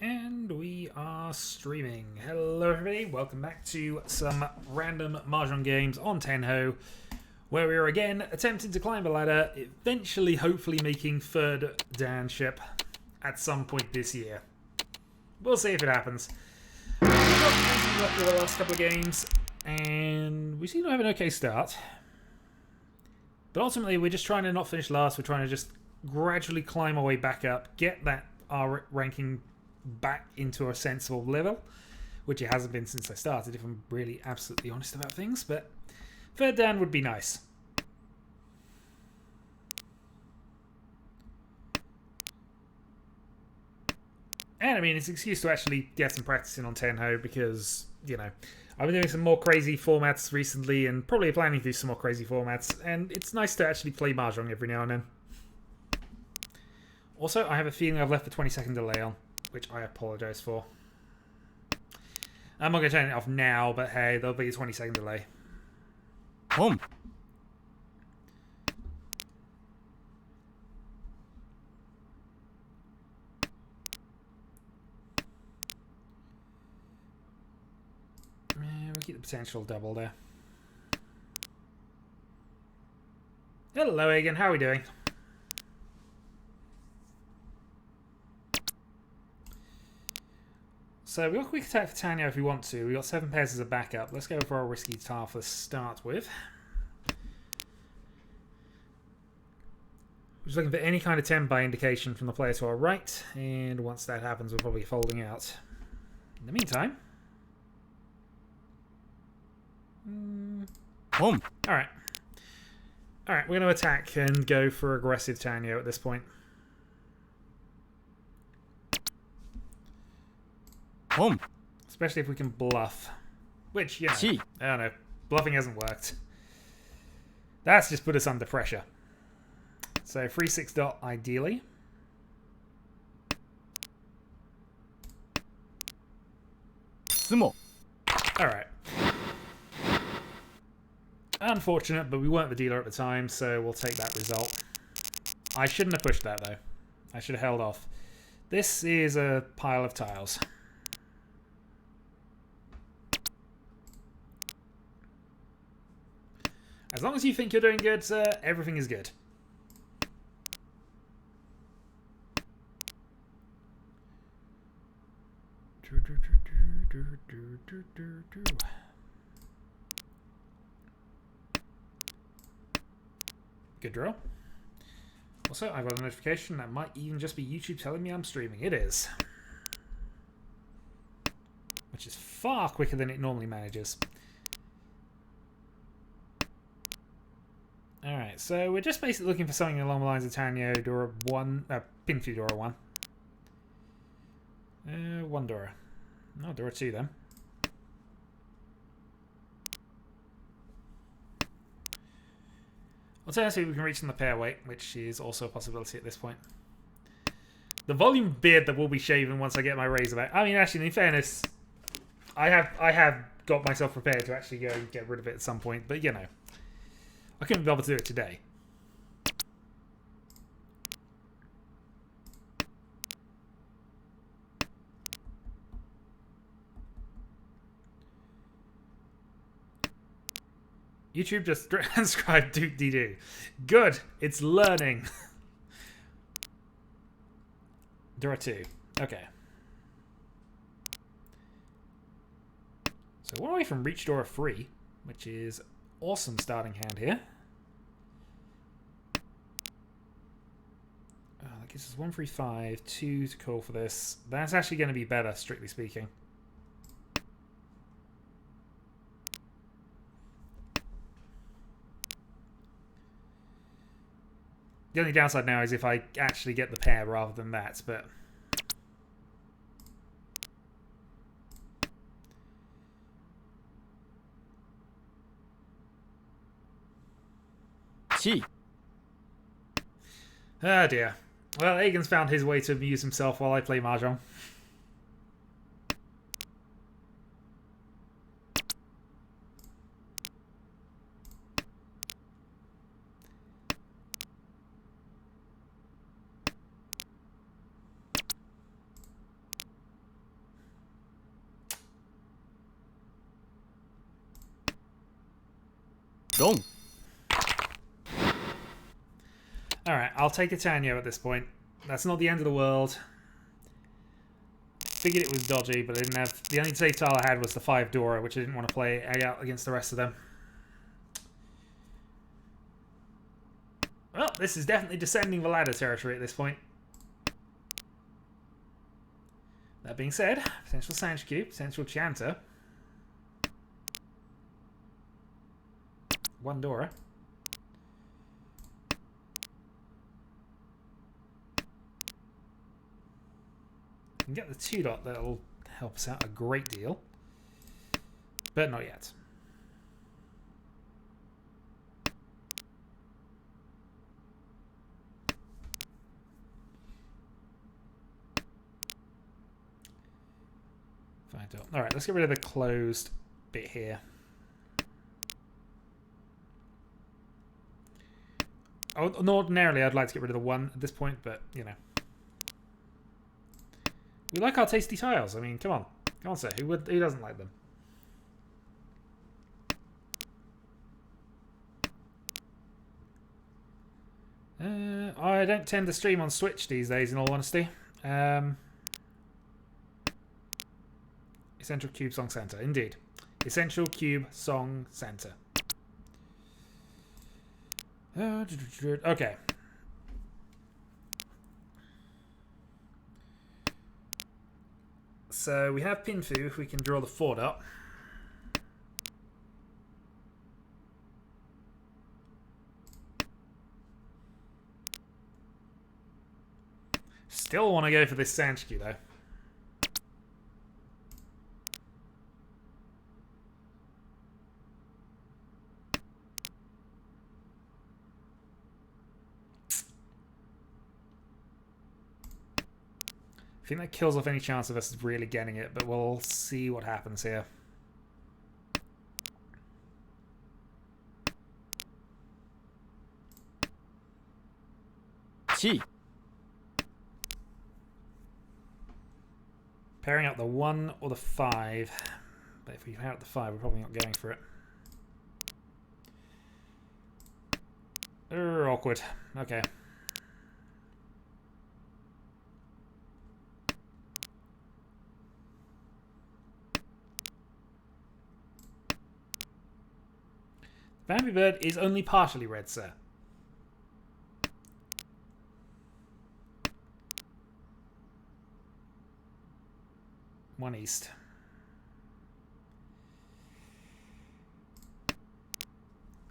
And we are streaming. Hello everybody, welcome back to some random Mahjong games on Tenhou, where we are again attempting to climb a ladder, eventually hopefully making third Dan ship at some point this year. We'll see if it happens. We've got amazing luck with the last couple of games, and we seem to have an okay start. But ultimately we're just trying to not finish last, we're trying to just gradually climb our way back up, get that our ranking back into a sensible level, which it hasn't been since I started, if I'm really absolutely honest about things, but third Dan would be nice. And I mean, it's an excuse to actually get some practice in on Tenhou because, you know, I've been doing some more crazy formats recently and probably planning to do some more crazy formats, and it's nice to actually play Mahjong every now and then. Also, I have a feeling I've left the 20-second delay on, which I apologise for. I'm not going to turn it off now, but hey, there'll be a 20-second delay. Home. We'll keep the potential double there. Hello, Egan. How are we doing? So we've got a quick attack for Tenhou if we want to. We've got 7 pairs as a backup. Let's go for our risky task to start with. We're just looking for any kind of tempo indication from the player to our right, and once that happens we'll probably be folding out. In the meantime... Home. Alright. Alright, we're going to attack and go for aggressive Tenhou at this point. Home. Especially if we can bluff. Which, you know, I don't know. Bluffing hasn't worked. That's just put us under pressure. So, 3-6 dot ideally. Sumo. Alright. Unfortunate, but we weren't the dealer at the time, so we'll take that result. I shouldn't have pushed that, though. I should have held off. This is a pile of tiles. As long as you think you're doing good, sir, everything is good. Good draw. Also, I've got a notification that might even just be YouTube telling me I'm streaming. It is. Which is far quicker than it normally manages. Alright, so we're just basically looking for something along the lines of Tenhou, Dora 1, pin through Dora 1. 1 Dora. No, Dora 2 then. Alternatively, we can reach in the pair weight, which is also a possibility at this point. The volume beard that will be shaven once I get my razor back. I mean, actually, in fairness, I have got myself prepared to actually go and get rid of it at some point, but you know. I couldn't be able to do it today. YouTube just transcribed doot-dee-doo. Good, it's learning. Dora 2. Okay. So one away from Reach Dora 3, which is awesome starting hand here. That gives us 1, 3, 5, 2 to call for this. That's actually going to be better, strictly speaking. The only downside now is if I actually get the pair rather than that, but... Chi. Oh dear. Well, Egan's found his way to amuse himself while I play Mahjong. Mahjong. Alright, I'll take a Tenhou at this point. That's not the end of the world. Figured it was dodgy, but I didn't have... The only save tile I had was the 5 Dora, which I didn't want to play out against the rest of them. Well, this is definitely descending the ladder territory at this point. That being said, potential Sanch Cube, potential Chanter. 1 Dora. We can get the 2 dot, that'll help us out a great deal. But not yet. Alright, let's get rid of the closed bit here. Ordinarily, I'd like to get rid of the 1 at this point, but, you know. We like our tasty tiles. I mean, come on. Come on, sir. Who doesn't like them? I don't tend to stream on Switch these days, in all honesty. Essential Cube Song Center. Indeed. Essential Cube Song Center. Okay. So we have Pinfu, if we can draw the 4 dot. Still want to go for this Sanchku though. I think that kills off any chance of us really getting it, but we'll see what happens here. Chi. Pairing out the 1 or the 5. But if we pair out the 5, we're probably not going for it. Awkward. Okay. Bambi Bird is only partially red, sir. One east.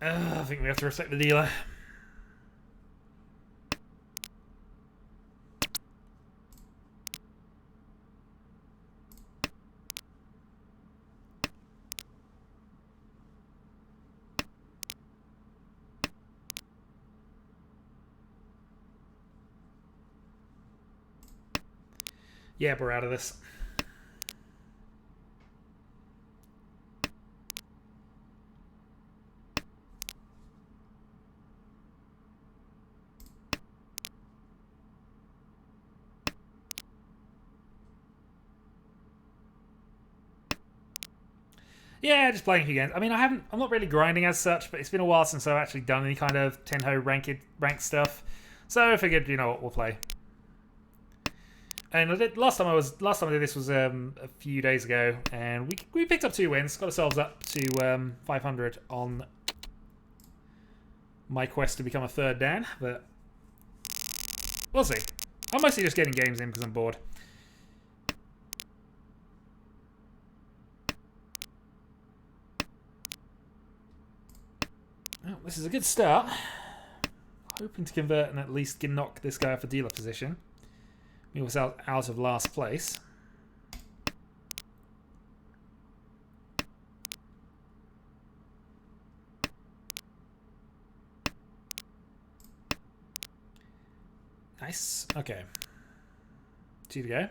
I think we have to respect the dealer. Yeah, we're out of this. Yeah, just playing a few games. I mean, I'm not really grinding as such, but it's been a while since I've actually done any kind of Tenhou ranked stuff. So I figured, you know what, we'll play. And last time I did this was a few days ago, and we picked up 2 wins, got ourselves up to 500 on my quest to become a 3rd Dan, but we'll see. I'm mostly just getting games in because I'm bored. Well, this is a good start. Hoping to convert and at least knock this guy off a dealer position. He was out of last place. Nice. Okay. 2 to go.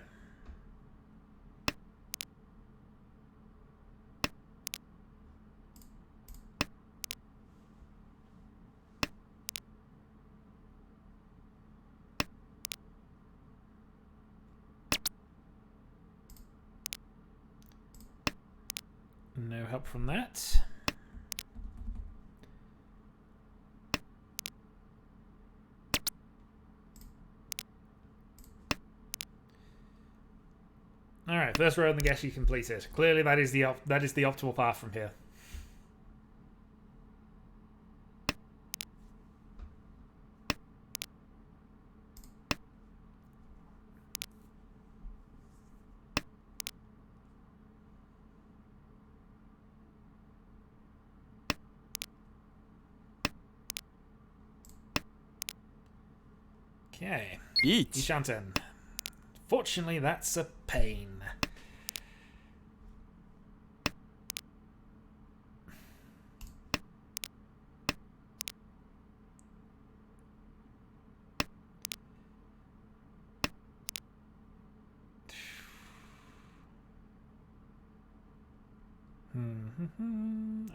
No help from that. Alright, first road in the Geshi completed. Clearly that is the optimal path from here. Okay. Riichi. Ishanten. Fortunately, that's a pain.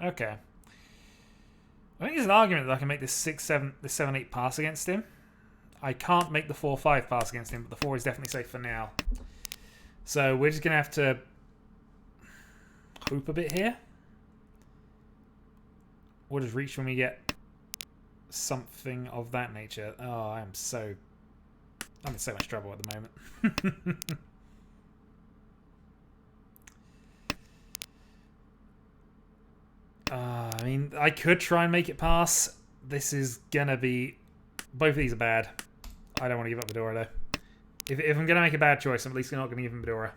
Okay. I think there's an argument that I can make this 7-8 pass against him. I can't make the 4-5 pass against him, but the 4 is definitely safe for now. So we're just going to have to hope a bit here. What does Riichi when we get something of that nature? Oh, I'm in so much trouble at the moment. I mean, I could try and make it pass. This is going to be... Both of these are bad. I don't want to give up Medora, though. If I'm going to make a bad choice, I'm at least not going to give him Medora.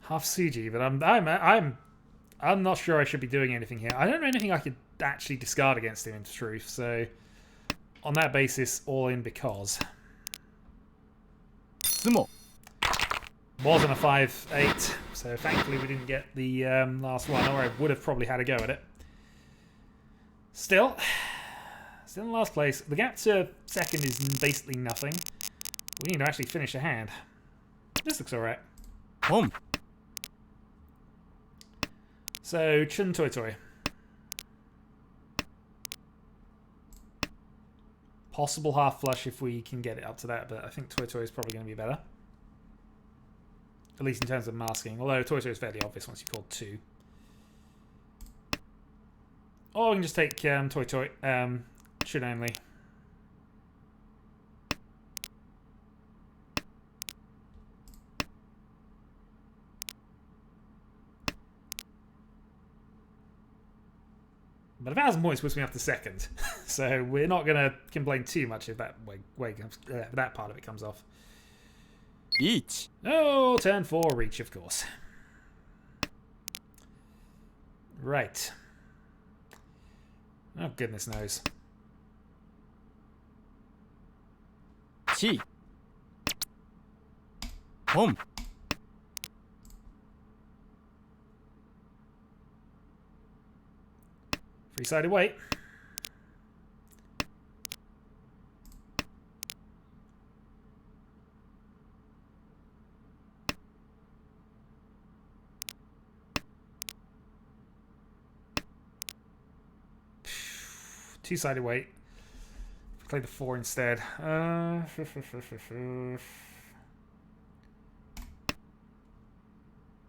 Half Suji, but I'm not sure I should be doing anything here. I don't know anything I could actually discard against him in truth, so on that basis, all in because. Sumo. Wasn't a 5-8, so thankfully we didn't get the last one, or I would have probably had a go at it. Still in last place. The gap to second is basically nothing. We need to actually finish a hand. This looks alright. Pom. So, Chun Toi Toi. Possible half flush if we can get it up to that, but I think Toi Toi is probably going to be better. At least in terms of masking, although Toi Toi is fairly obvious once you've called 2. Or we can just take Toi Toi, Chun only. But 1,000 points puts me up to second, so we're not going to complain too much if that that part of it comes off. Riichi. Oh, turn 4 Riichi, of course. Right. Oh, goodness knows. Chi. Pom. Three-sided weight. Two-sided weight. Play the 4 instead. Gone.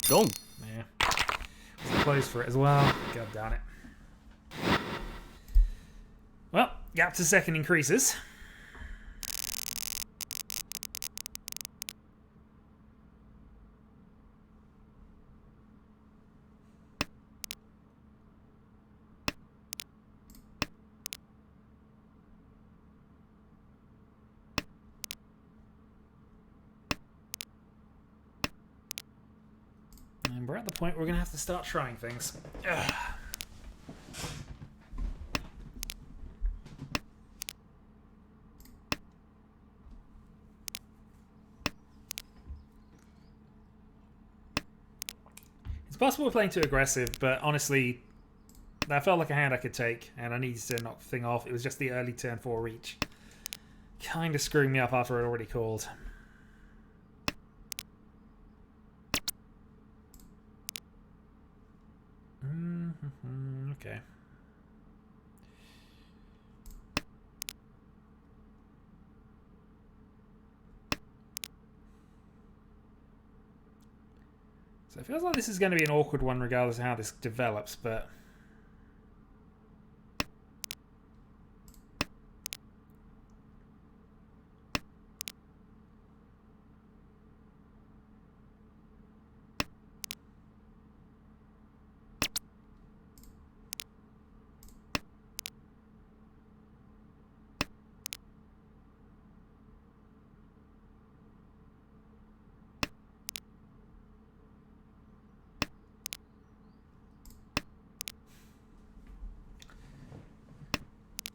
Yeah. Was close for it as well. God damn it. Well, gap to second increases. And we're at the point where we're going to have to start trying things. Ugh. It's possible we're playing too aggressive, but honestly, that felt like a hand I could take, and I needed to knock the thing off. It was just the early turn 4 reach. Kind of screwing me up after I'd already called. Okay. So it feels like this is going to be an awkward one regardless of how this develops, but...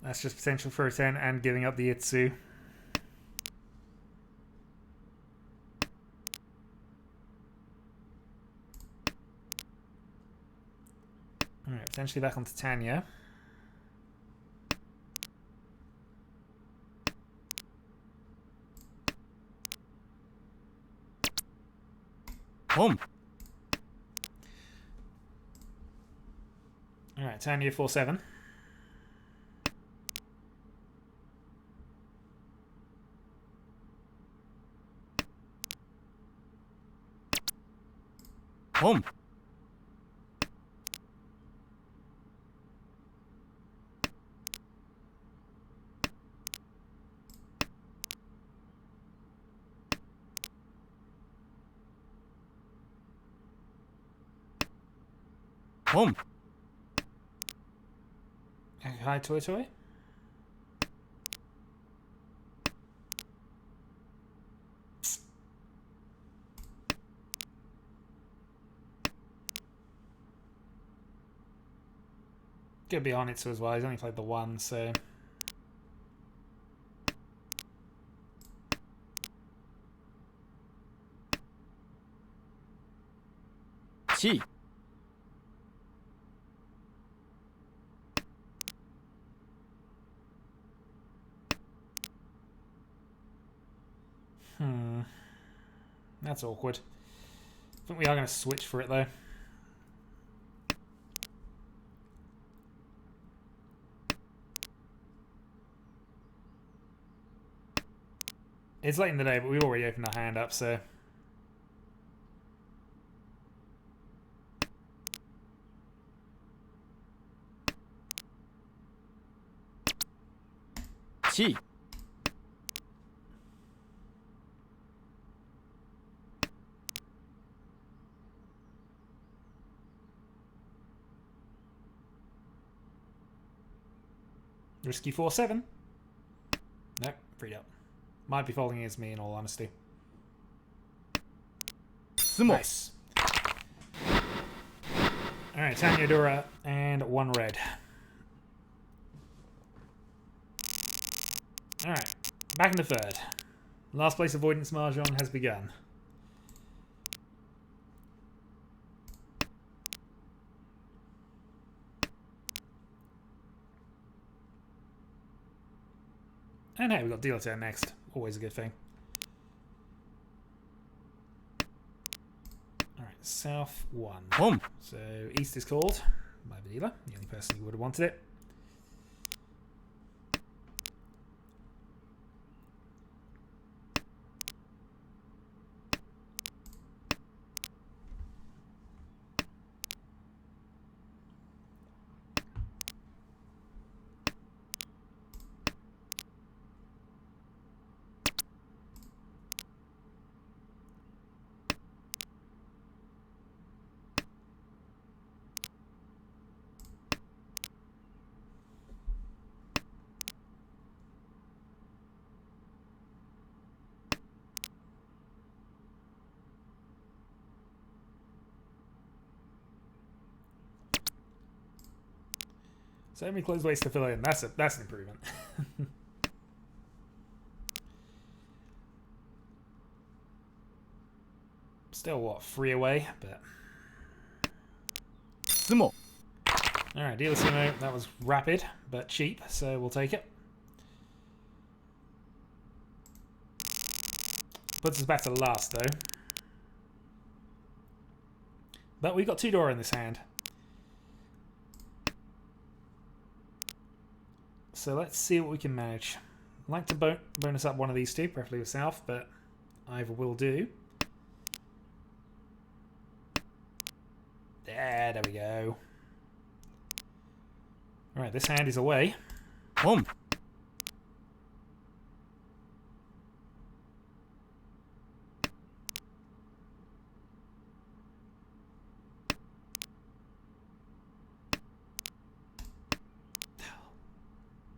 That's just potential for a 10 and giving up the Itsu. Alright, potentially back onto Tanya. Home. Alright, Tanya 4-7. Home. Home. Hi, Toy Toy. Could be on it as well. He's only played the one, so... Chi. That's awkward. I think we are going to switch for it, though. It's late in the day, but we've already opened our hand up, so... Chi. Risky 4-7. Nope, freed up. Might be folding against me in all honesty. Sumo. Nice. Alright, Tanya Dura and one red. Alright, back in the third. Last place avoidance Mahjong has begun. And hey, we've got dealer turn next. Always a good thing. Alright, south 1. Home. So east is called by the dealer. The only person who would have wanted it. So many closed ways to fill in. That's an improvement. Still what, 3 away, but Sumo. alright, dealer sumo. That was rapid but cheap, so we'll take it. Puts us back to last though. But we've got 2 Dora in this hand. So let's see what we can manage. I'd like to bonus up one of these two, preferably with south, but either will do. Yeah, there we go. Alright, this hand is away. ポン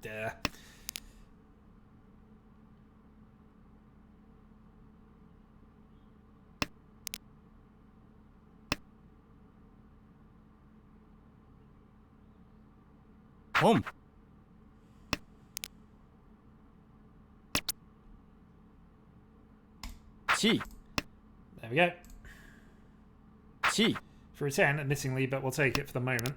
Duh. Home. Chi. There we go. Chi. For a 10, admittingly, but we'll take it for the moment.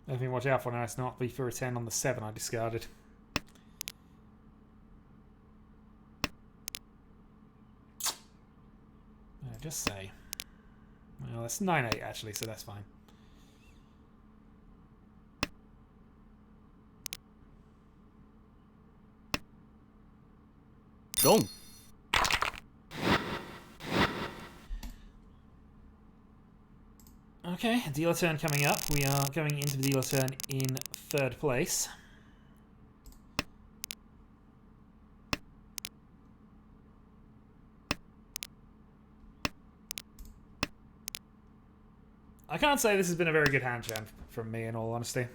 Anything to watch out for now, it's not be for a 10 on the 7 I discarded. Just say. Well, that's 9-8 actually, so that's fine. Gong. Okay, dealer turn coming up. We are going into the dealer turn in 3rd place. I can't say this has been a very good hand jam from me, in all honesty.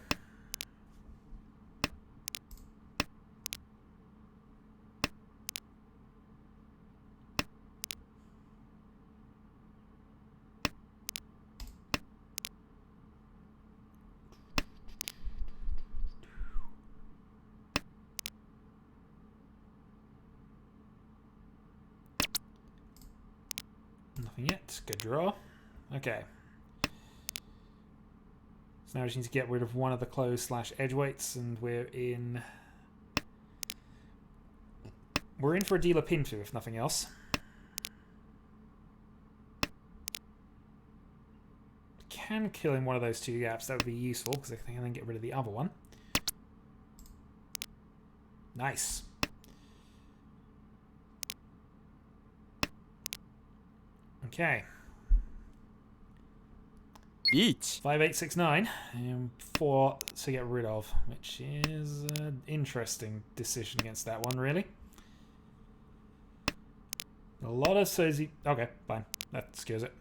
Nothing yet. Good draw. Okay. So now we just need to get rid of one of the close / edge weights, and we're in for a dealer Pintu, if nothing else. Can kill in one of those 2 gaps. That would be useful, because I can then get rid of the other one. Nice. Okay. Each. 5, 8, 6, 9. And 4 to get rid of, which is an interesting decision against that one, really. A lot of Sozi. Okay, fine. That scares it.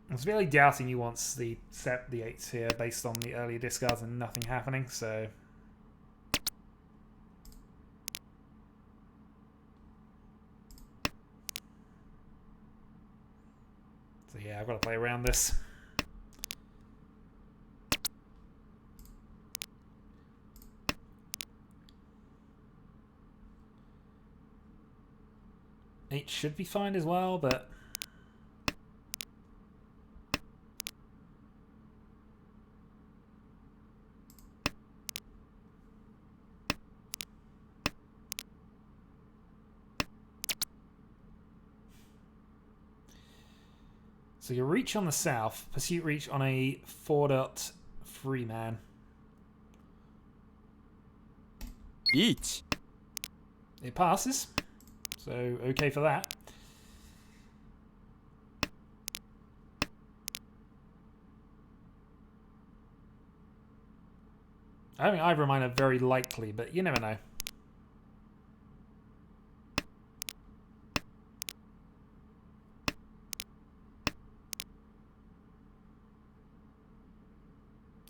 I was really doubting he wants the 8s here based on the earlier discards and nothing happening, so... So yeah, I've got to play around this. Eight should be fine as well, but... So you reach on the south, pursuit reach on a 4.3 man. Each. It passes, so okay for that. I don't think either of mine are very likely, but you never know.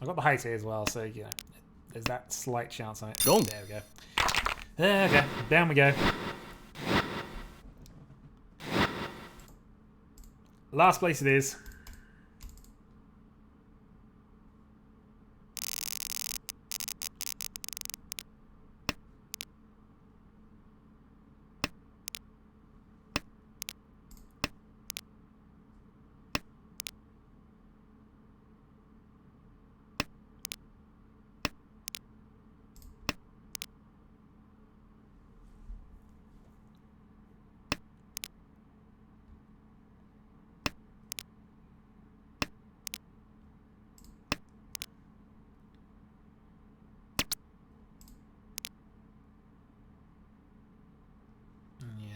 I've got the height here as well, so, you know, there's that slight chance on it. Gong. There we go. Okay, down we go. Last place it is.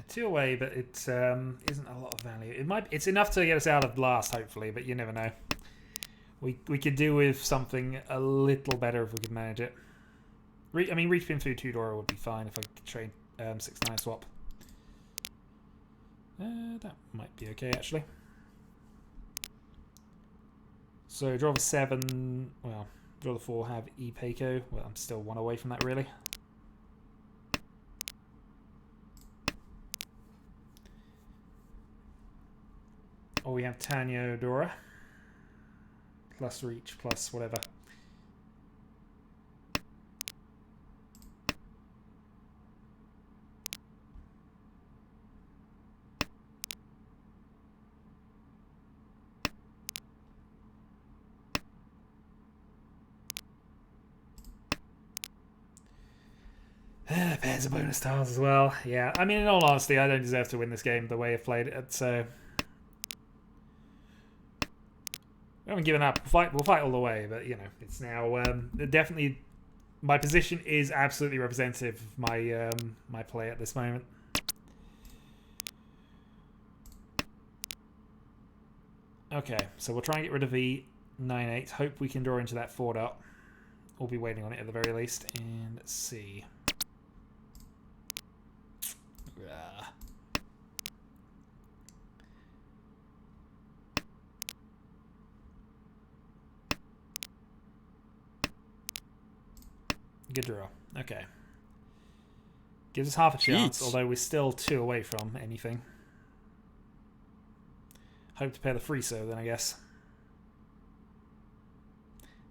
Two away, but it isn't a lot of value. It's enough to get us out of last, hopefully, but you never know. We could do with something a little better if we could manage it. I mean, Reach Pin through 2-Dora would be fine if I could trade 6-9 swap. That might be okay, actually. So draw the 7. Well, draw the 4. Have E-Peiko. Well, I'm still 1 away from that, really. Or we have Tenhou Dora. Plus Reach, plus whatever. Pairs of bonus tiles as well. Yeah, I mean, in all honesty, I don't deserve to win this game the way I've played it, so... We haven't given up. We'll fight all the way, but, you know, it's now... definitely... My position is absolutely representative of my, my play at this moment. Okay, so we'll try and get rid of the 9-8. Hope we can draw into that 4-dot. We'll be waiting on it at the very least. And let's see. Good draw. Okay. Gives us half a chance, although we're still 2 away from anything. Hope to pair the Friso then, I guess.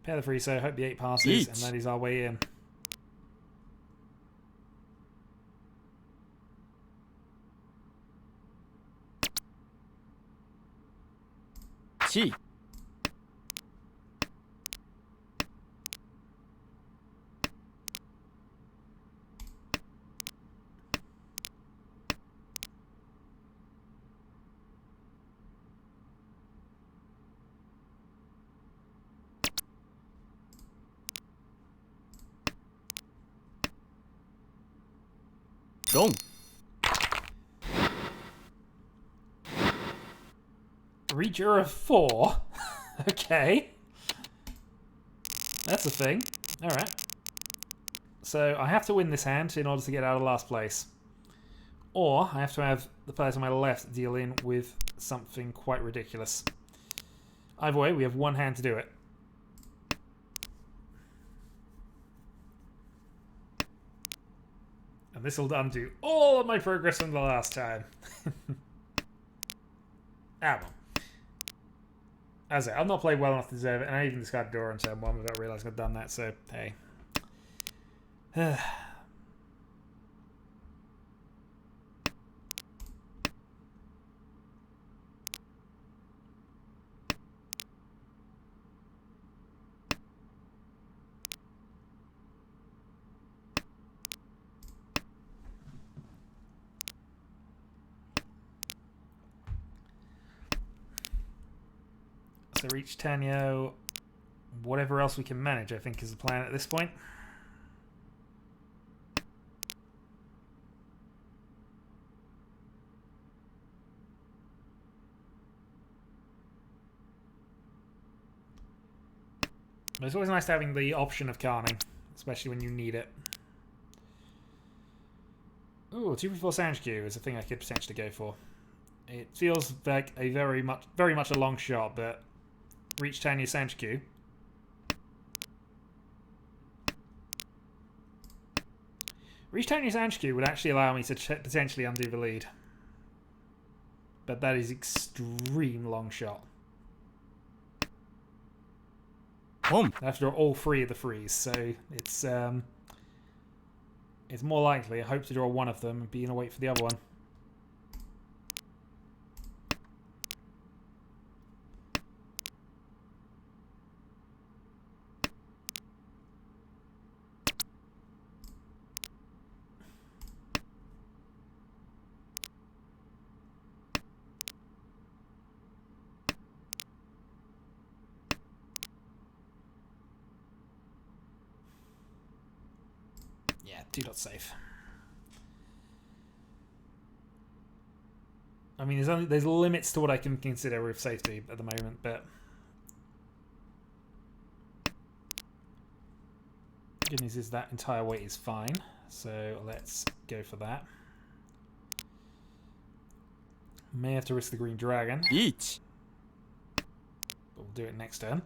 Pair the Friso, hope the 8 passes, and that is our way in. Chi. Gong. Reacher of 4? Okay. That's a thing. Alright. So I have to win this hand in order to get out of last place. Or I have to have the players on my left deal in with something quite ridiculous. Either way, we have 1 hand to do it. And this will undo all of my progress from the last time. Well. As I've not played well enough to deserve it, and I even discarded Dora on turn 1 without realising I'd done that, so hey. So reach Tenhou, whatever else we can manage, I think, is the plan at this point. But it's always nice having the option of carning, especially when you need it. Ooh, 2/4 Sanshikyu is a thing I could potentially go for. It feels like a very much a long shot, but reach Tenhou Sanshikyu. Returning Sanshku would actually allow me to potentially undo the lead. But that is extreme long shot. Home. I have to draw all three of the threes, so it's more likely I hope to draw one of them and be going to wait for the other one. Yeah, do not safe. I mean, there's limits to what I can consider with safety at the moment, but good news is that entire weight is fine. So let's go for that. May have to risk the green dragon. Riichi. But we'll do it next turn.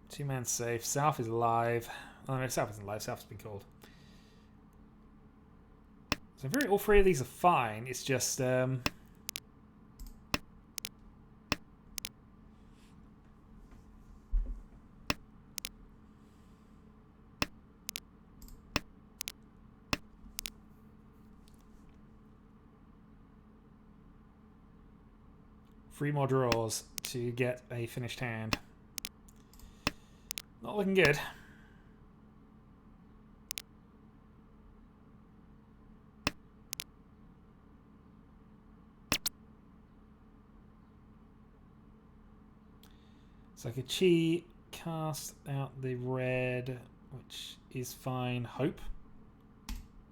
Two-man safe. South is alive. Oh no, South isn't alive. South's been called. So all three of these are fine. It's just three more draws to get a finished hand. Not looking good. So I could chi cast out the red, which is fine. Hope.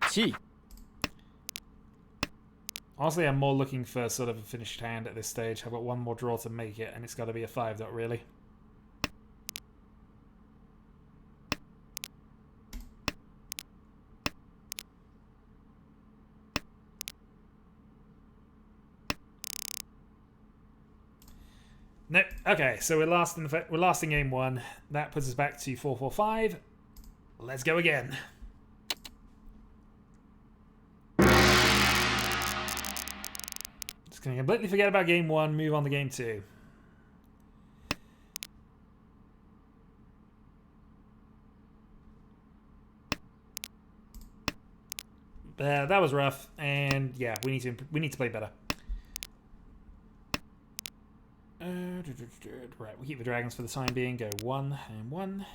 Chi. Honestly, I'm more looking for sort of a finished hand at this stage. I've got one more draw to make it, and it's got to be a 5-dot, really. No, okay, so we're last in game one. That puts us back to 4-4-5. Let's go again. Just gonna completely forget about game one, move on to game two. That was rough, and yeah, we need to play better. Right, we keep the dragons for the time being. Go 1 and 1.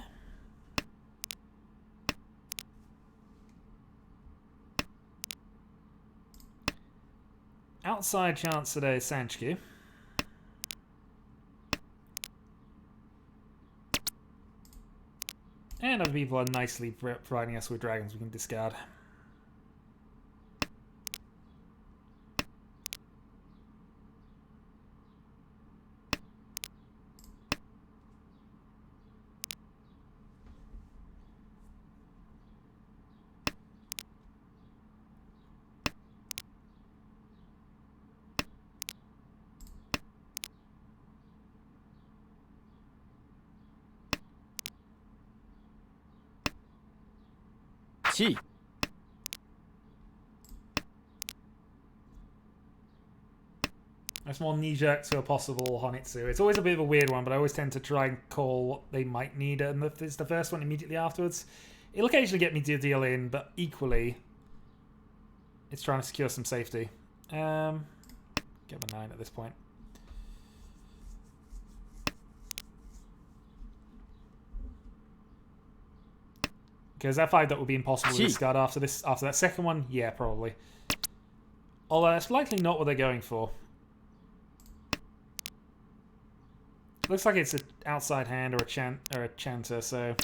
Outside chance today is Sanshku. And other people are nicely providing us with dragons we can discard. Chi. That's more knee-jerk to a possible Honitsu. It's always a bit of a weird one, but I always tend to try and call what they might need, and if it's the first one immediately afterwards. It'll occasionally get me to deal in, but equally, it's trying to secure some safety. Get the 9 at this point. Because that 5 that would be impossible to discard after this. After that second one, yeah, probably. Although that's likely not what they're going for. Looks like it's an outside hand or a chanter, so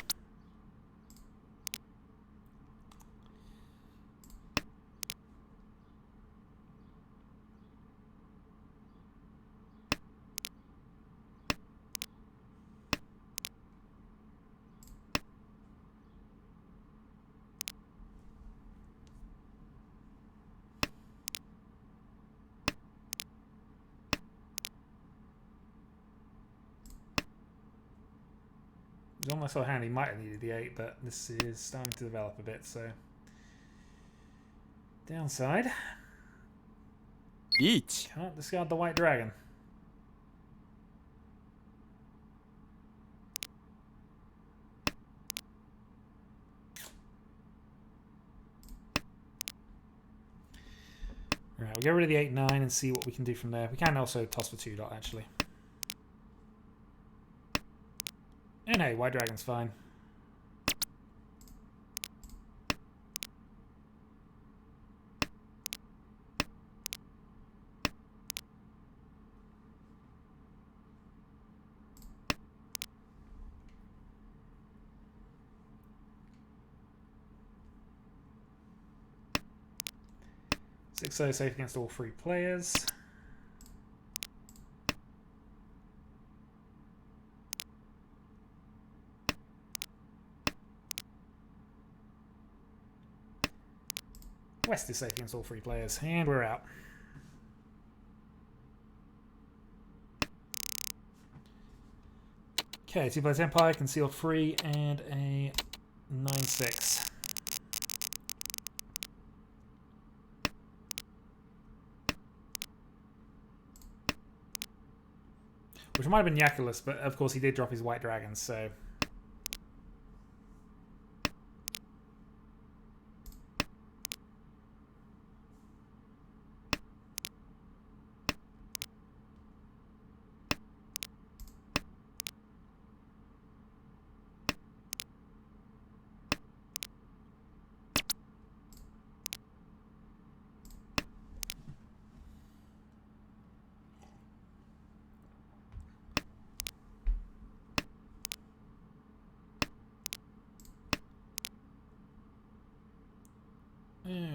It was almost so handy. Might have needed the 8, but this is starting to develop a bit, so. Downside. Riichi. Can't discard the white dragon. Right, we'll get rid of the 8-9 and see what we can do from there. We can also toss for 2 dot, actually. And hey, white dragon's fine. So safe against all 3 players. West is safe against all 3 players, and we're out. Okay, 2 players Empire, concealed 3, and a 9-6. Which might have been Yakulus, but of course he did drop his white dragons, so.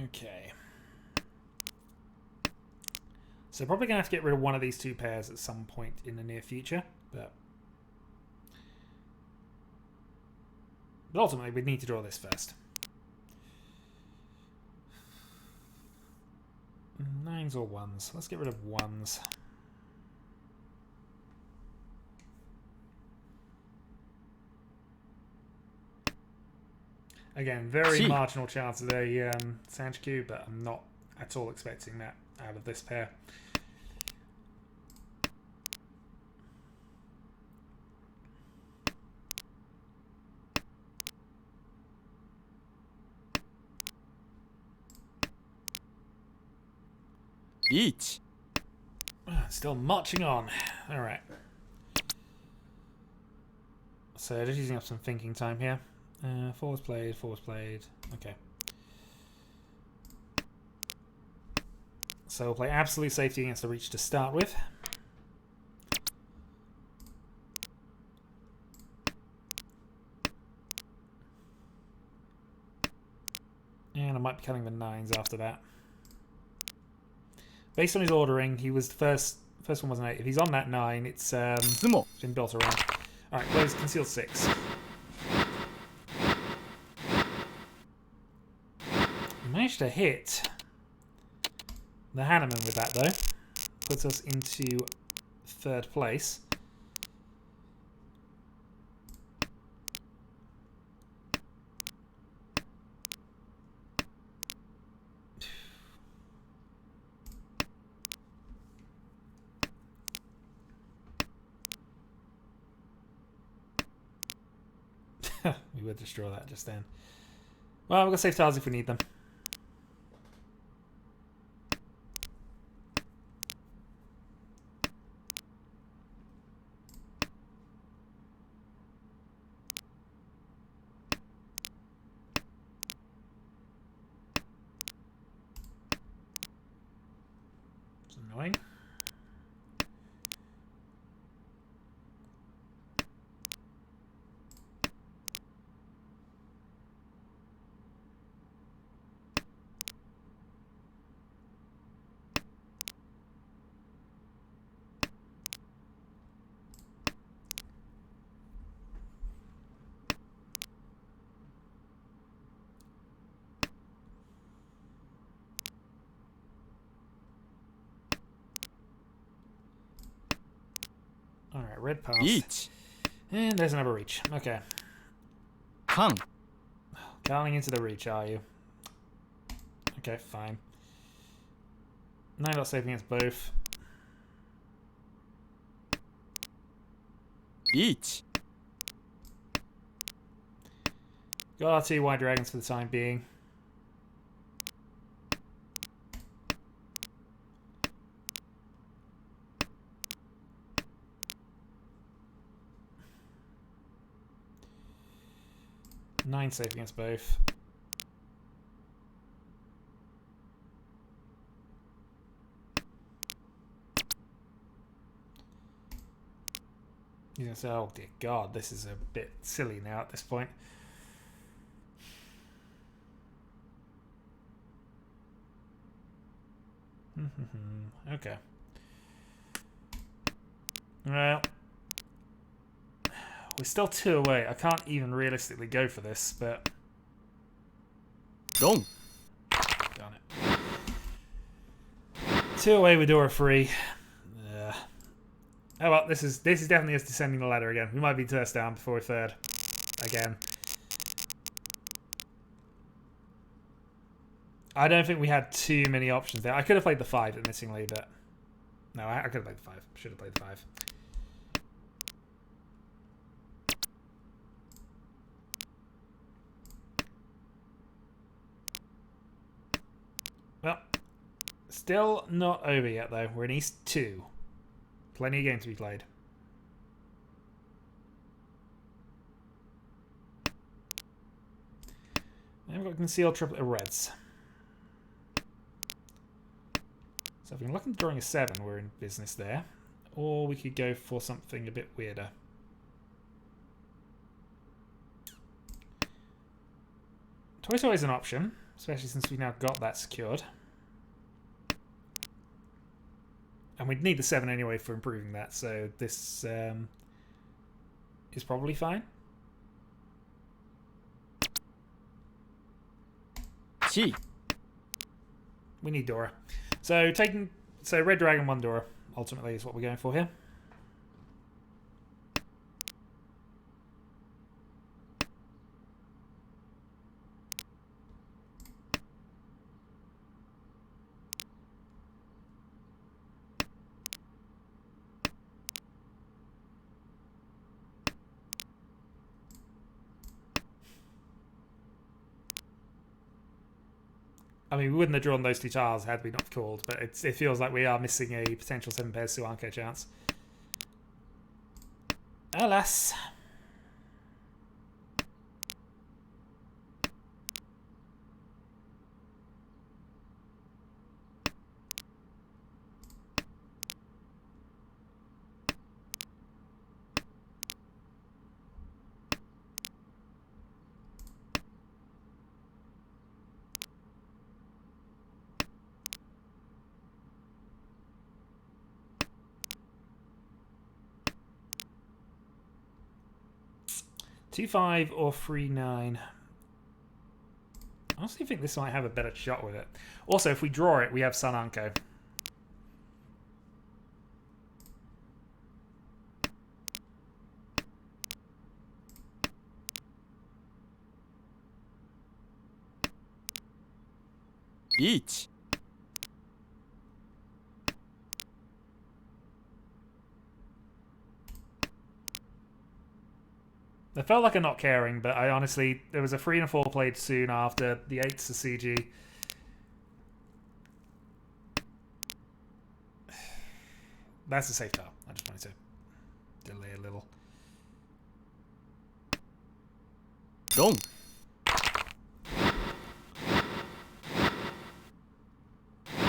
Okay. So probably going to have to get rid of one of these 2 pairs at some point in the near future, but ultimately we'd need to draw this first. 9s or 1s? Let's get rid of 1s. Again, very marginal chance of a Sanchiku, but I'm not at all expecting that out of this pair. Riichi. Still marching on. All right. So just using up some thinking time here. Forwards played, forwards played. Okay. So we'll play absolute safety against the Riichi to start with. And I might be cutting the 9s after that. Based on his ordering, he was the first one was an 8. If he's on that 9, it's been built around. Alright, plays concealed 6. Managed to hit the Hanneman with that, though. Puts us into 3rd place. We would destroy that just then. Well, we've got safe tiles if we need them. It's annoying. Alright, red pass. Riichi. And there's another reach. Okay. Kang. Carling into the reach, are you? Okay, fine. No, not safe against both. Riichi. Got our 2 white dragons for the time being. Nine safe against both. You're gonna say, oh dear God, this is a bit silly now at this point. Okay. Well, we're still 2 away. I can't even realistically go for this, but Dong. darn it. 2 away with Dora 3. Oh well, this is definitely us descending the ladder again. We might be first down before we're third again. I don't think we had too many options there. I could have played the 5 admittingly, but no, I could have played the 5. Should have played the 5. Well, still not over yet though. We're in East 2. Plenty of games to be played. And we've got concealed triplet of reds. So if we can look at drawing a 7, we're in business there. Or we could go for something a bit weirder. Twice always an option, especially since we've now got that secured. And we'd need the 7 anyway for improving that, so this is probably fine. Chi. We need Dora. So red dragon, 1 Dora ultimately is what we're going for here. I mean, we wouldn't have drawn those 2 tiles had we not called, but it feels like we are missing a potential 7 pairs Suanko chance. Alas. Two 5 or 3 9. I honestly think this might have a better shot with it. Also, if we draw it, we have Sun Anko. Riichi. It felt like a not caring, but I honestly, there was a 3 and a 4 played soon after. The 8's a CG. That's a safe tile. I just wanted to delay a little. Dong.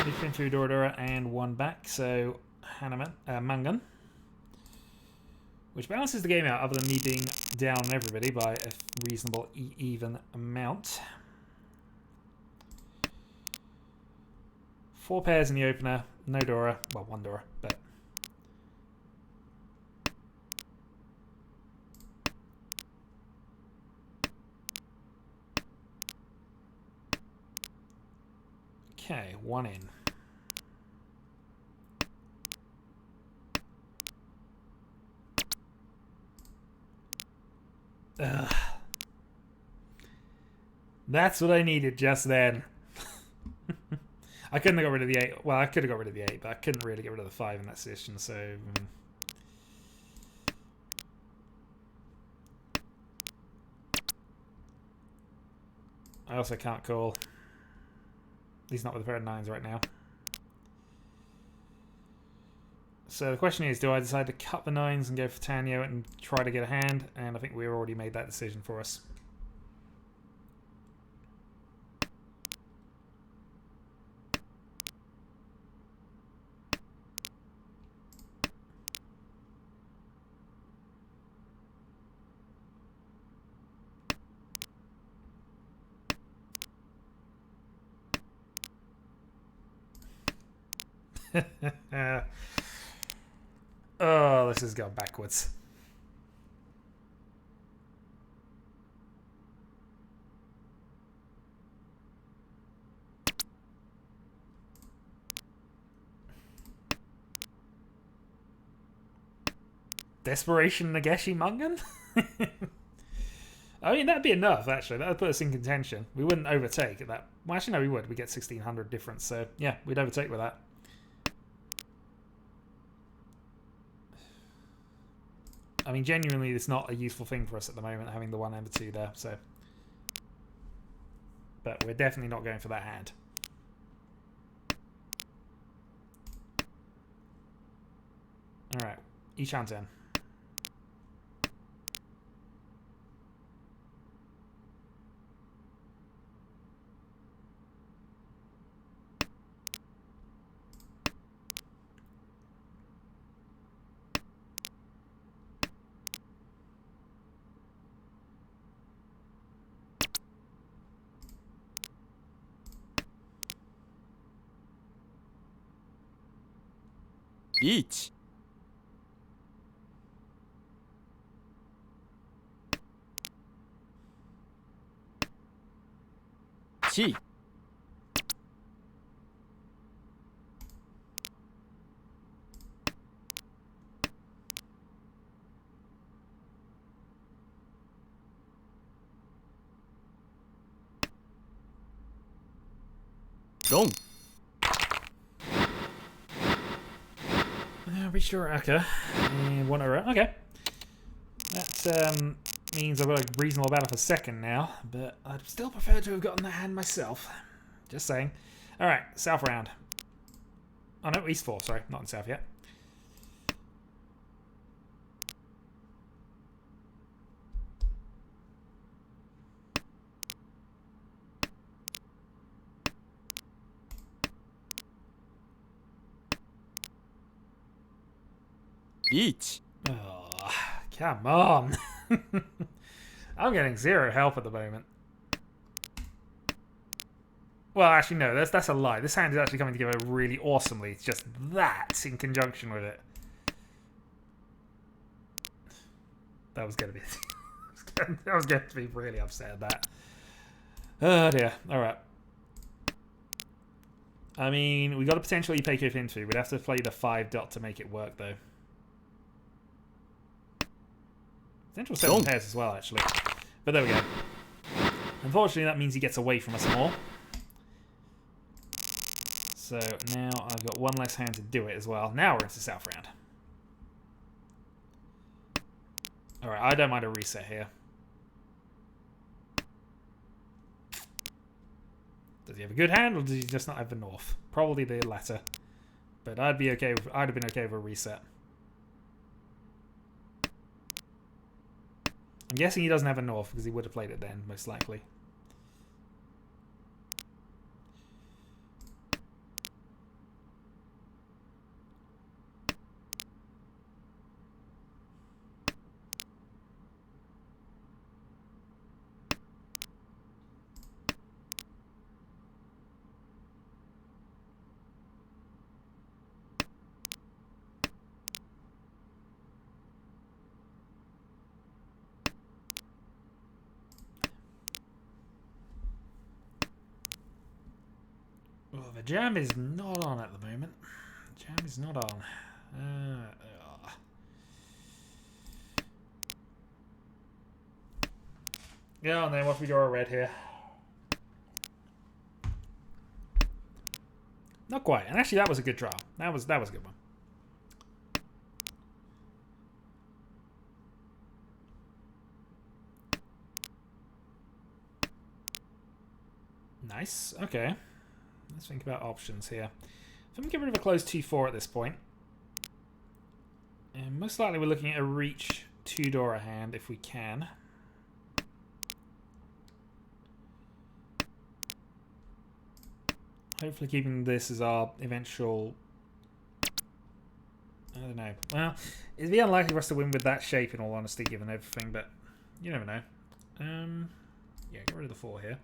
Different through Dora and 1 back, so Mangan. Which balances the game out other than me being down on everybody by a reasonable even amount. 4 pairs in the opener, no Dora, well 1 Dora, but okay, 1 in. Ugh. That's what I needed just then. I couldn't have got rid of the 8. Well, I could have got rid of the 8, but I couldn't really get rid of the 5 in that position, so... I also can't call. He's not with a pair of 9s right now. So the question is, do I decide to cut the 9s and go for Tenhou and try to get a hand? And I think we've already made that decision for us. Oh, this has gone backwards. Desperation Nageshi Mungan? I mean, that'd be enough, actually. That would put us in contention. We wouldn't overtake at that. Well, actually, no, we would. We get 1,600 difference. So, yeah, we'd overtake with that. I mean, genuinely, it's not a useful thing for us at the moment, having the 1 and the 2 there. So, but we're definitely not going for that hand. All right, Ishan turn. Riichi. チ。ロン。Reached Uraka. And 1 Uraka. Okay. That means I've got a reasonable battle for second now, but I'd still prefer to have gotten that hand myself. Just saying. Alright, south round. Oh no, east 4, sorry. Not in south yet. Riichi. Oh, come on. I'm getting 0 help at the moment. Well, actually, no, that's a lie. This hand is actually coming together really awesomely. It's just that in conjunction with it. That was going to be... I was going to be really upset at that. Oh, dear. All right. I mean, we got a potential Ipeiko into. We'd have to play the 5 dot to make it work, though. Potential 7 pairs as well, actually. But there we go. Unfortunately, that means he gets away from us more. So now I've got 1 less hand to do it as well. Now we're into south round. Alright, I don't mind a reset here. Does he have a good hand, or does he just not have the north? Probably the latter. But I'd be okay with, I'd have been okay with a reset. I'm guessing he doesn't have a north because he would have played it then, most likely. Oh, the jam is not on at the moment. The jam is not on. Yeah, and then what if we draw a red here? Not quite. And actually, that was a good draw. That was a good one. Nice. Okay. Let's think about options here. If I'm going to get rid of a closed 2-4 at this point. And most likely we're looking at a Riichi 2-Dora hand if we can. Hopefully keeping this as our eventual... I don't know. Well, it'd be unlikely for us to win with that shape in all honesty, given everything, but you never know. Yeah, get rid of the 4 here.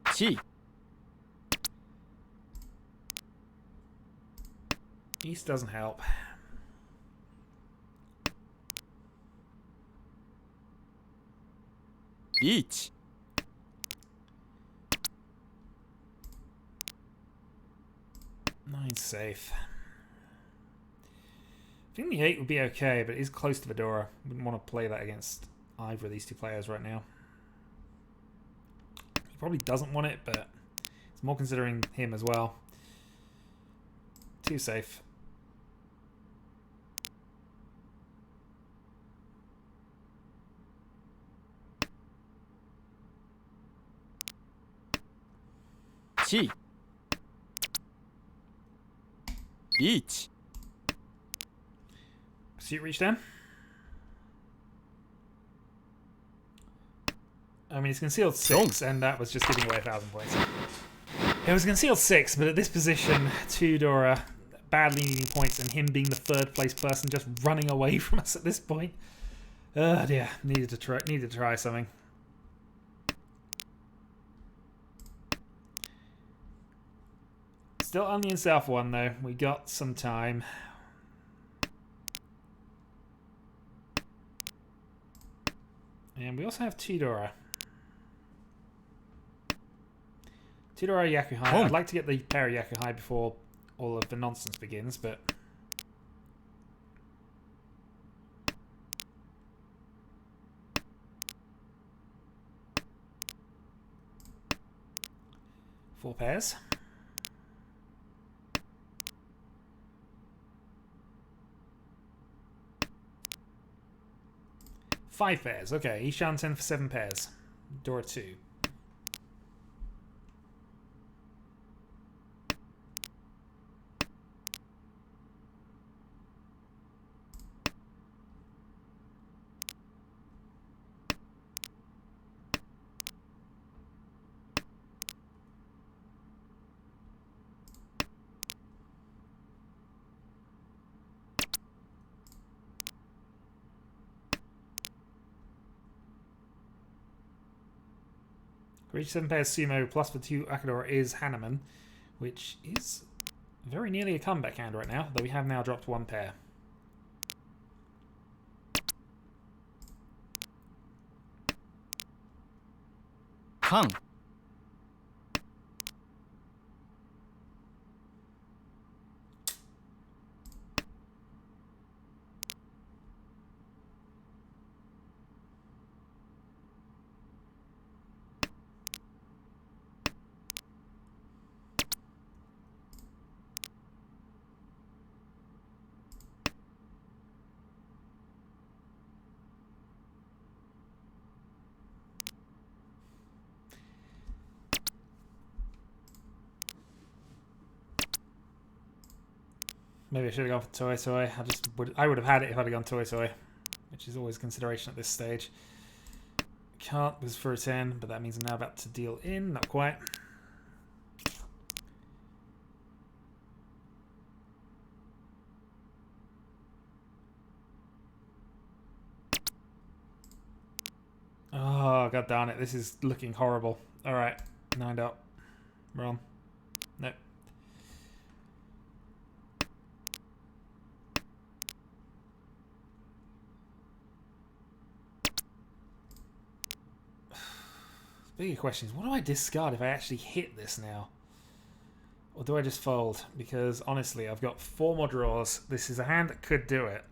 Chi. East doesn't help. Riichi. Nine's safe. I think the 8 would be okay, but it is close to Fedora. Wouldn't want to play that against either of these two players right now. He probably doesn't want it, but it's more considering him as well. Too safe. Chi. Riichi. Pursuit reach down. I mean, it's concealed 6, and that was just giving away 1,000 points. It was concealed 6, but at this position, 2-Dora badly needing points, and him being the 3rd place person just running away from us at this point. Oh dear, needed to try something. Still only in South 1 though. We got some time. And we also have 2-Dora. 2-Dora Yakuhai. I'd like to get the pair of Yakuhai before all of the nonsense begins, but... Four pairs. Five pairs. Okay, Ishan 10 for 7 pairs. Dora 2. Reach 7 pairs sumo plus for 2 Akadora is Hanneman, which is very nearly a comeback hand right now, though we have now dropped 1 pair. Kan. Maybe I should have gone for Toy Toy. I would have had it if I'd have gone Toy Toy, which is always a consideration at this stage. Can't was for a 10, but that means I'm now about to deal in. Not quite. Oh, god darn it. This is looking horrible. Alright, 9 up. Wrong. Nope. bigger question is, what do I discard if I actually hit this now? Or do I just fold? Because honestly, I've got 4 more draws. This is a hand that could do it.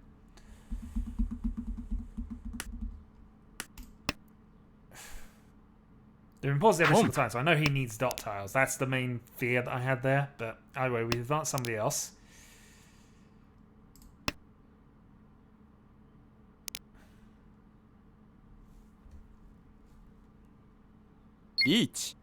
They've been paused every single time, so I know he needs dot tiles. That's the main fear that I had there. But anyway, we advance somebody else. Riichi.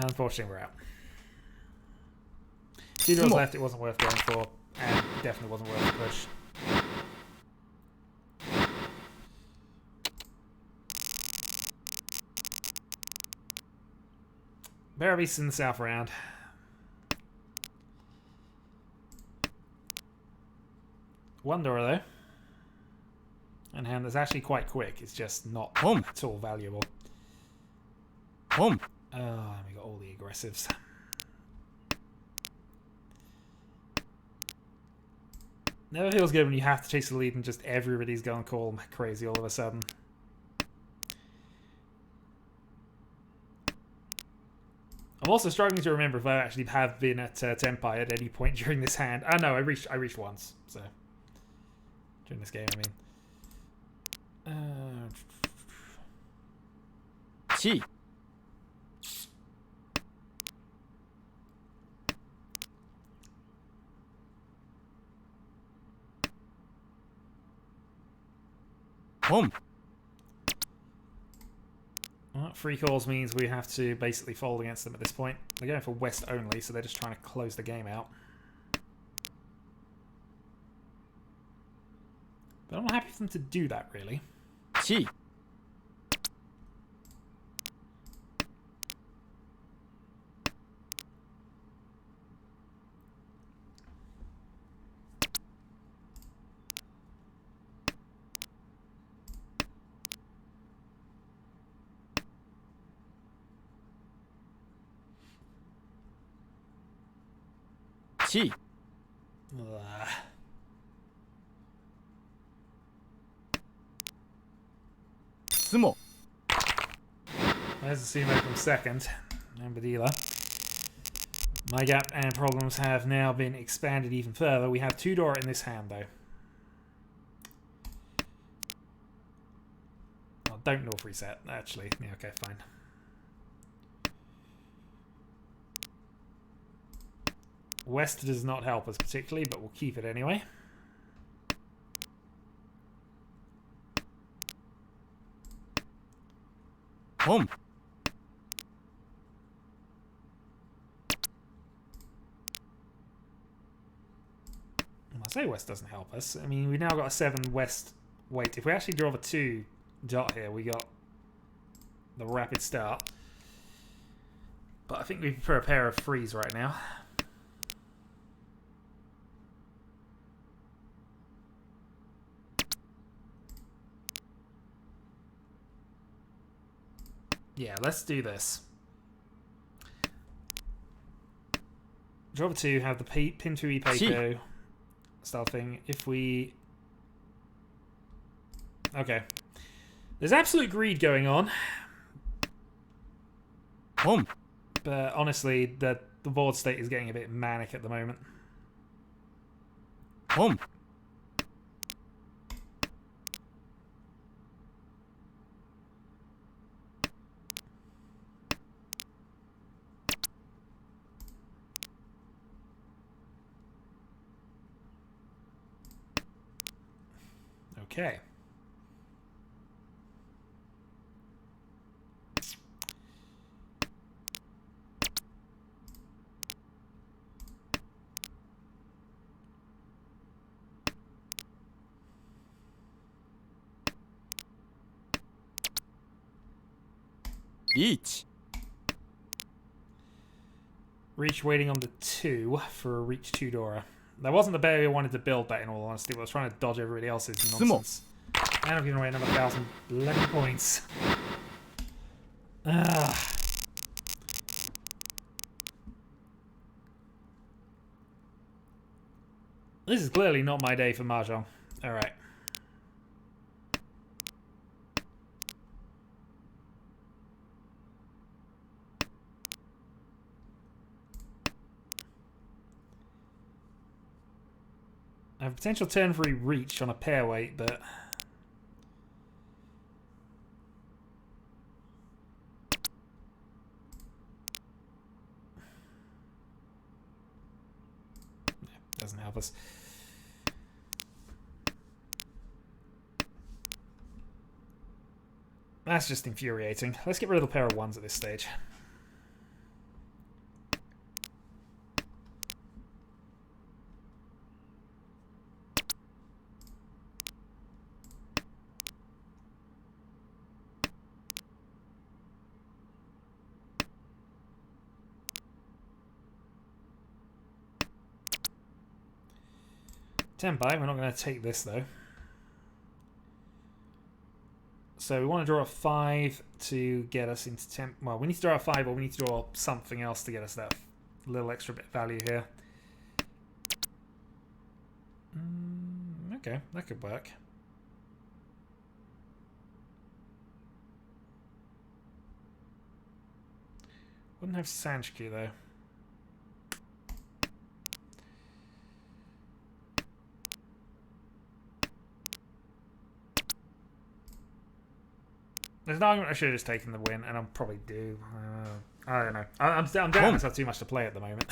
Unfortunately, we're out. 2 draws left, it wasn't worth going for, and definitely wasn't worth the push. Bear of East in the south round. One door though. And hand that's actually quite quick, it's just not at all valuable. Oh, and we got all the aggressives. Never feels good when you have to chase the lead and just everybody's going to call crazy all of a sudden. I'm also struggling to remember if I actually have been at Tenpai at any point during this hand. Ah, no, I reached once. So during this game, I mean. Chi. Well, free calls means we have to basically fold against them at this point. They're going for West only, so they're just trying to close the game out. But I'm not happy for them to do that, really. Chi. Chi. Sumo. There's the sumo from second. And Badila. My gap and problems have now been expanded even further. We have 2 door in this hand, though. Oh, don't North reset, actually. Yeah, okay, fine. West does not help us particularly, but we'll keep it anyway. Home. I say West doesn't help us. I mean, we've now got a 7 West weight. If we actually draw the 2 dot here, we got the rapid start. But I think we prefer a pair of threes right now. Yeah, let's do this. Draw the 2, have the pin to Epeiko style thing. If we... Okay. There's absolute greed going on. Home. But honestly, the board state is getting a bit manic at the moment. Home. Okay. Riichi. Riichi waiting on the 2 for a Riichi 2 Dora. That wasn't the berry I wanted to build that, in all honesty, but I was trying to dodge everybody else's nonsense. And I'm giving away another 1,000 11 points. This is clearly not my day for Mahjong. Alright. I have a potential turn for a Riichi on a pair weight, but... doesn't help us. That's just infuriating. Let's get rid of the pair of 1s at this stage. Tenpai, we're not going to take this though. So we want to draw a 5 to get us into 10. Well, we need to draw a 5, or we need to draw something else to get us that little extra bit of value here. Okay, that could work. Wouldn't have Sanchku though. There's an argument I should have just taken the win, and I'll probably do. I don't know. I'm down myself too much to play at the moment.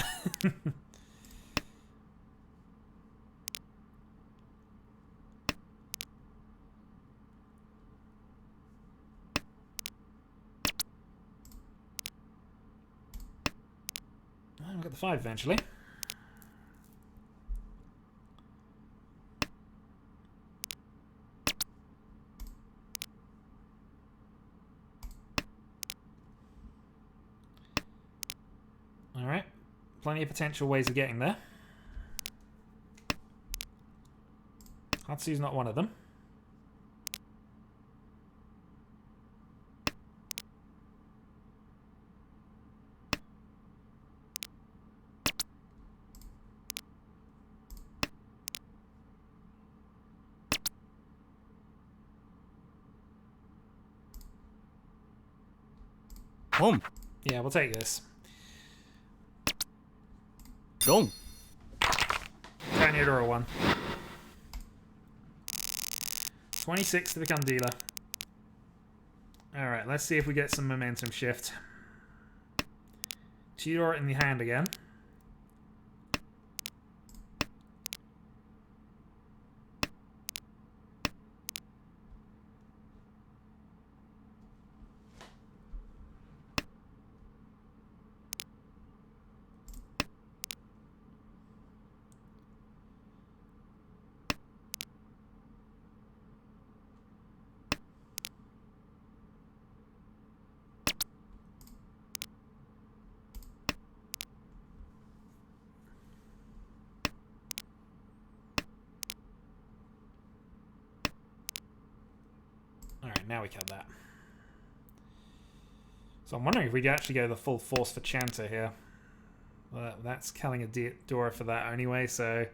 I'll get the 5 eventually. Alright, plenty of potential ways of getting there. Hatsu's not one of them. Home. Yeah, we'll take this. Gong. Tenhou 1. 26 to become dealer. Alright, let's see if we get some momentum shift. Tudor in the hand again. Alright, now we cut that. So I'm wondering if we could actually go the full force for Chanter here. Well, that's killing a Dora for that anyway, so...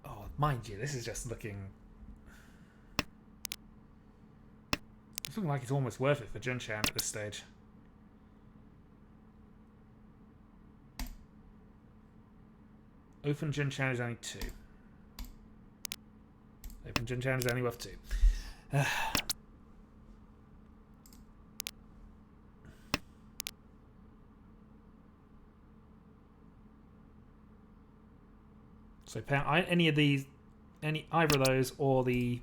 Oh, mind you, this is just looking... It's looking like it's almost worth it for Junchan at this stage. Open Junchan is only 2. Open Junchan is only worth 2. So any of these, either of those, or the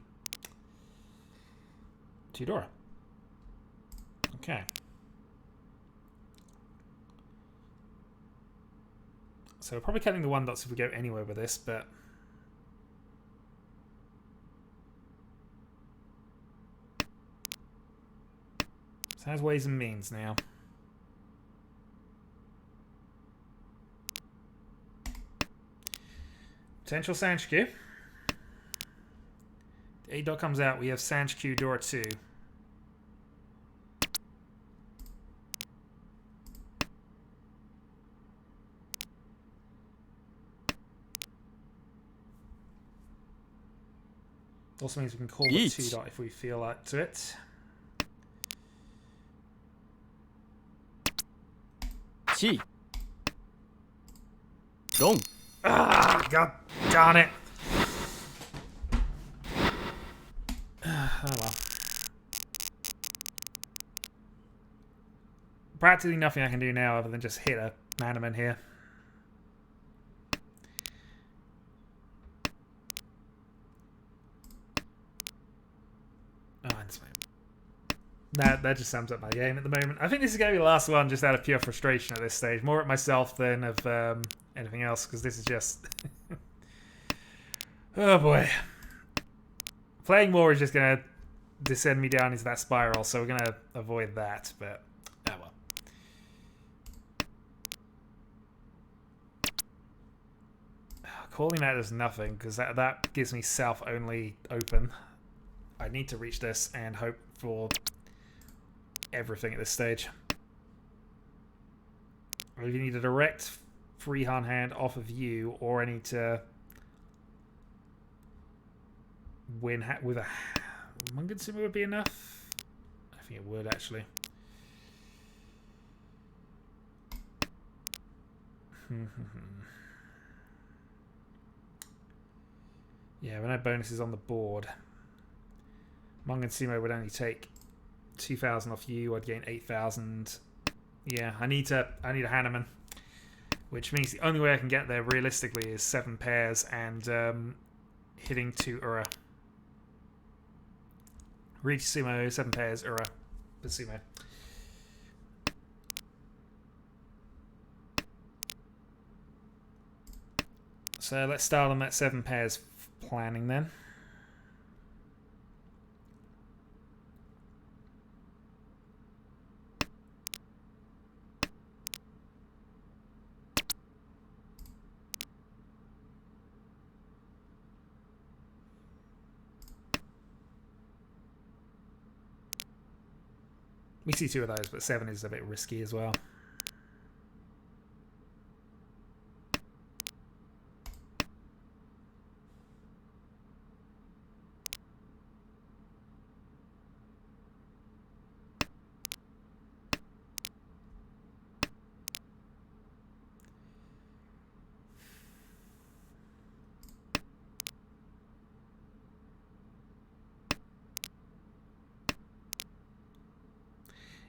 Tudora. Okay. So we're probably cutting the 1 dots if we go anywhere with this, but so has ways and means now. Potential Sanchku. The 8 dot comes out. We have Sanchku Dora 2. Also means we can call the 2 dot if we feel like to it. Chi. Dong. Ah, god darn it. Oh well. Practically nothing I can do now other than just hit a Manaman here. Oh, that just sums up my game at the moment. I think this is going to be the last one just out of pure frustration at this stage. More at myself than of anything else, because this is just... Oh boy. Playing more is just going to descend me down into that spiral, so we're going to avoid that, but oh well. Calling that as nothing, because that gives me south only open. I need to reach this and hope for everything at this stage. I either need a direct freehand hand off of you, or I need to win with a Mungansumo would be enough. I think it would actually. Yeah, with no bonuses on the board. Mungansumo would only take 2,000 off you. I'd gain 8,000. Yeah, I need a Hanneman, which means the only way I can get there realistically is 7 pairs and hitting 2 Ura. Riichi Sumo, 7 pairs, Ura, Basumo. So let's start on that 7 pairs planning then. We see 2 of those, but 7 is a bit risky as well.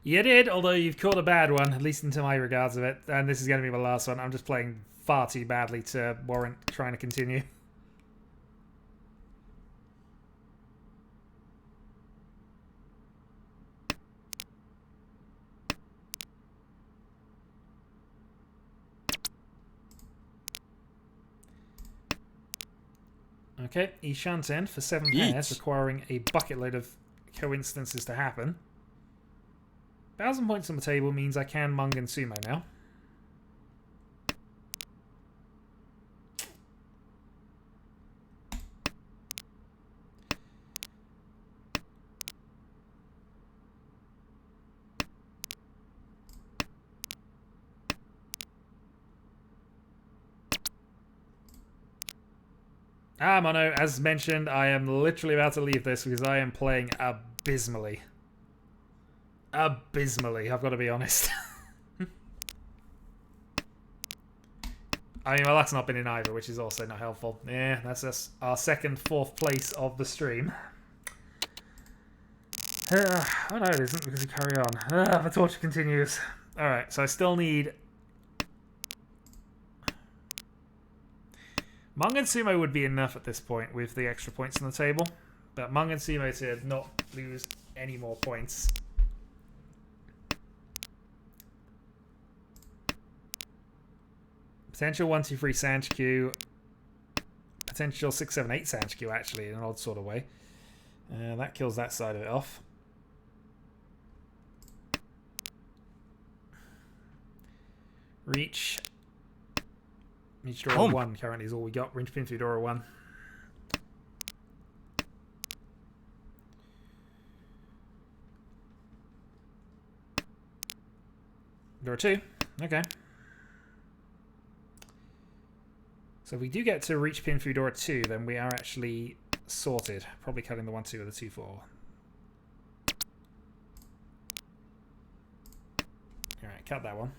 You did, although you've caught a bad one, at least into my regards of it. And this is going to be my last one. I'm just playing far too badly to warrant trying to continue. Okay, Ishanten for 7 pairs, requiring a bucket load of coincidences to happen. 1,000 points on the table means I can Mungansumo now. Ah, Mono, as mentioned, I am literally about to leave this because I am playing abysmally. Abysmally, I've got to be honest. I mean, my luck's not been in either, which is also not helpful. Yeah, that's our second, 4th place of the stream. Oh no, it isn't, because we carry on. The torture continues. Alright, so I still need... Mungansumo would be enough at this point with the extra points on the table. But Mungansumo to not lose any more points. Potential 1, 2, 3 Sanchku. Potential 6, 7, 8 Sanchku, actually, in an odd sort of way. That kills that side of it off. Reach. Each draw 1 currently is all we got. Riichi pin through draw 1. Draw 2. Okay. So if we do get to reach pin through door 2, then we are actually sorted. Probably cutting the 1-2 with a 2-4. Alright, cut that one.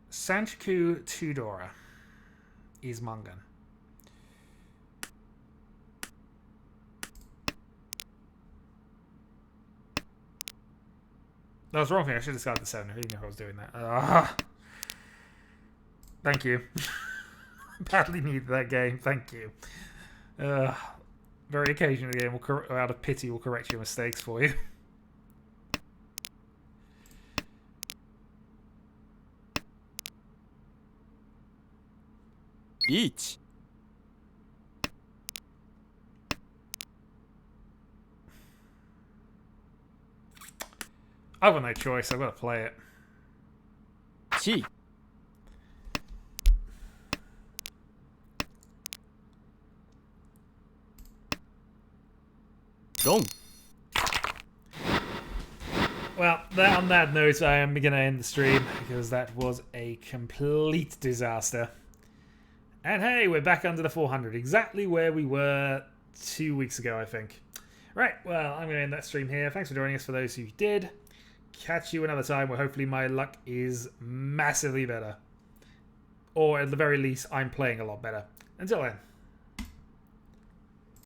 Sanchiku Tudora is Mangan. That was wrong thing. I should have started the 7. Who knew I was doing that? Thank you. Badly needed that game. Thank you. Very occasionally, the game will out of pity will correct your mistakes for you. Riichi. I've got no choice. I've got to play it. Chi. Dong. Well, on that note, I am going to end the stream because that was a complete disaster. And hey, we're back under the 400, exactly where we were 2 weeks ago, I think. Right, well, I'm going to end that stream here. Thanks for joining us for those who did. Catch you another time where hopefully my luck is massively better. Or at the very least, I'm playing a lot better. Until then.